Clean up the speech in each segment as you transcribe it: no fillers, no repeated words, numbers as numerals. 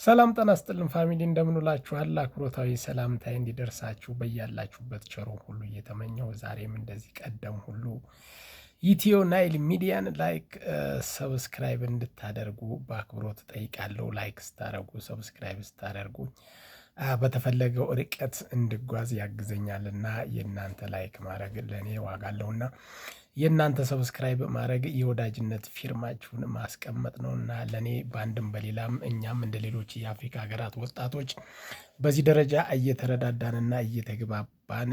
ሰላም ጤና ይስጥልን ፋሚሊ እንደምንላችኋል። አክብሮታዊ ሰላምታዬ እንዲደርሳችሁ በያላችሁበት ቸሩ ሁሉ እየተመኘው ዛሬም እንደዚህ ቀደም ሁሉ ኢትዮ ናይል ሚዲያን ላይክ ሰብስክራይብ እንድታደርጉ በአክብሮት ጠይቃለሁ። ላይክ ስታደርጉ ሰብስክራይብ ስታደርጉ በተፈለገው ርቀት እንድጓዝ ያግዘኛልና የእናንተ ላይክ ማድረግ ለኔ ዋጋ አለውና የእናንተ ሰብስክራይብ ማድረግ የወዳጅነት ፊርማችሁን ማስቀመጥ ነውና ለኔ ባንድም በሌላም እኛም እንደ ሌሎች የአፍሪካ ሀገራት ወጣቶች በዚህ ደረጃ እየተረዳዳንና እየተግባባን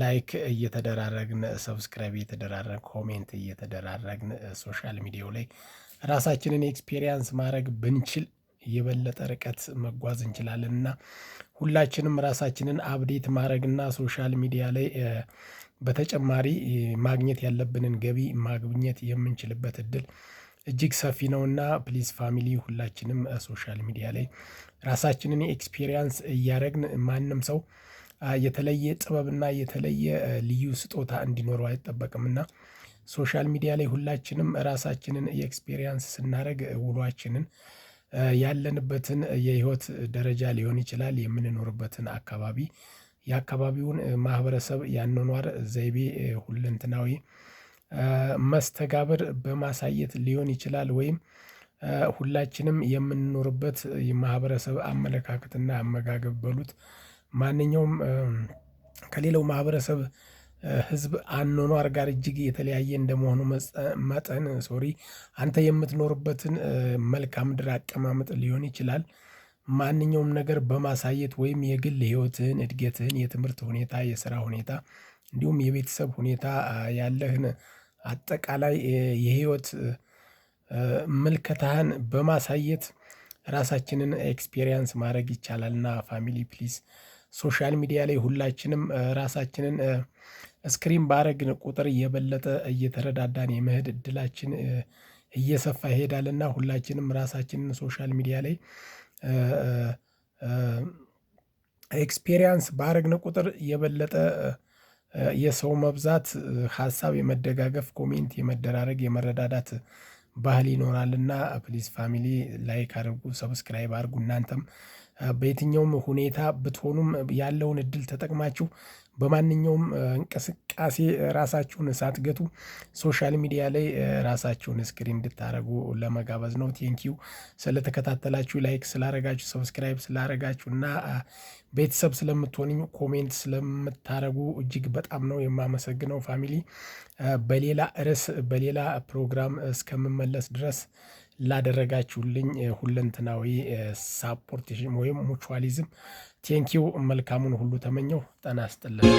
ላይክ እየተደራረግን ሰብስክራይብ እየተደራረግን ኮሜንት እየተደራረግን ሶሻል ሚዲያው ላይ ራሳችንን ኤክስፒሪየንስ ማድረግ ብንችል የበለጠ ርቀት መጓዝ እንችላለንና ሁላችንም ራሳችንን አፕዴት ማድረግና ሶሻል ሚዲያ ላይ በተጨማሪ ማግኘት ያለብንን ገቢ ማግኘት የምንችልበት እድል እጅግ ሰፊ ነውና ፕሊዝ ፋሚሊ ሁላችንም ሶሻል ሚዲያ ላይ ራሳችንን ኤክስፒሪየንስ እያደረግን ማንም ሰው የተለየ ጥበብና የተለየ ልዩ ስጦታ እንዲኖረው አይጠበቅምና ሶሻል ሚዲያ ላይ ሁላችንም ራሳችንን ኤክስፒሪየንስ ስናደርግ ውሏችንን ያለንበትን የህይወት ደረጃ ሊሆን ይችላል የምንኖርበትን አካባቢ የአካባቢውን ማህበረሰብ ያኗኗር ዘይቤ ሁለንተናዊ መስተጋብር በማሳየት ሊሆን ይችላል ወይም ሁላችንም የምንኖርበት የማህበረሰብ አመለካከትና አመጋገብ በሉት ማንኛውም ከሌላው ማህበረሰብ ህዝብ አኗኗር ጋር እጅግ የተለያየ እንደመሆኑ መጠን አንተ የምትኖርበትን መልክዓ ምድር አቀማመጥ ሊሆን ይችላል ማንኛውም ነገር በማሳየት ወይም የግል ህይወትን እድገትን የትምህርት ሁኔታ የሥራ ሁኔታ እንዲሁም የቤተሰብ ሁኔታ ያለህን አጠቃላይ የህይወት መልከታህን በማሳየት ራሳችንን ኤክስፒሪየንስ ማድረግ ይቻላልና ፋሚሊ ፕሊዝ ሶሻል ሚዲያ ላይ ሁላችንም ራሳችንን ስክሪን ባረግን ቁጥር የበለጠ እየተረዳዳን የመሄድ እድላችን እየሰፋ ይሄዳልና ሁላችንም ራሳችንን ሶሻል ሚዲያ ላይ ኤክስፒሪየንስ ባረግን ቁጥር የበለጠ የሰው መብዛት ሐሳብ የመደጋገፍ ኮሜንት የመደራረግ የመረዳዳት ባህል ይኖራልና ፕሊዝ ፋሚሊ ላይክ አድርጉ ሰብስክራይብ አድርጉ። እናንተም በየትኛውም ሁኔታ ብትሆኑም ያለውን እድል ተጠቅማችሁ በማንኛውም እንቅስቃሴ ራሳችሁን ሳትገቱ ሶሻል ሚዲያ ላይ ራሳችሁን ስክሪን እንድታደርጉ ለመጋበዝ ነው። ቴንኪው ስለተከታተላችሁ ላይክ ስላረጋችሁ ሰብስክራይብ ስላረጋችሁና ቤተሰብ ስለምትሆኑ ኮሜንት ስለምታረጉ እጅግ በጣም ነው የማመሰግነው ፋሚሊ። በሌላ ርዕስ በሌላ ፕሮግራም እስከምመለስ ድረስ ላደረጋችሁልኝ ሁለንተናዊ ሳፖርት ወይም ሙቹዋሊዝም ቴንኪው መልካሙን ሁሉ ተመኘው። ጤና ይስጥልኝ።